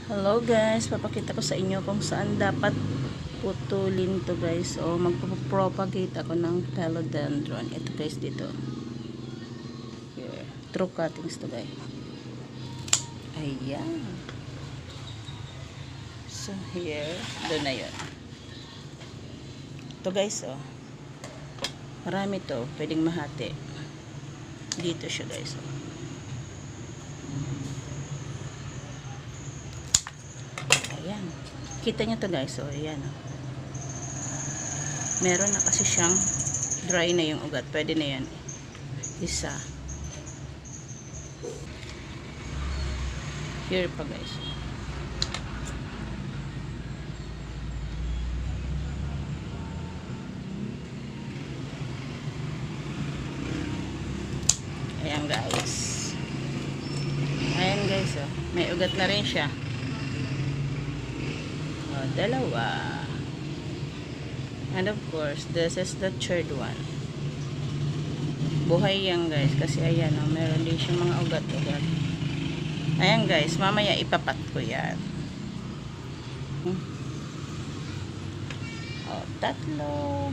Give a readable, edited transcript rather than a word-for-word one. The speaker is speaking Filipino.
Hello guys, papakita ko sa inyo kung saan dapat putulin to guys. O magpropagate ako ng philodendron. Ito guys dito. Here. True cuttings to guys. Ayan. So here, doon na yun. Ito guys marami to, pwedeng mahati. Dito siya guys Ayan. Kita nyo to guys. Ayan meron na kasi siyang dry na yung ugat. Pwede na yan. Isa. Here pa guys. Ayan guys. Ayan guys may ugat na rin siya. Dalawa. And of course, this is the third one. Buhay yan guys. Kasi ayan meron din siyang mga ugat-ugat. Ayan guys, mamaya ipapat ko yan. Tatlo.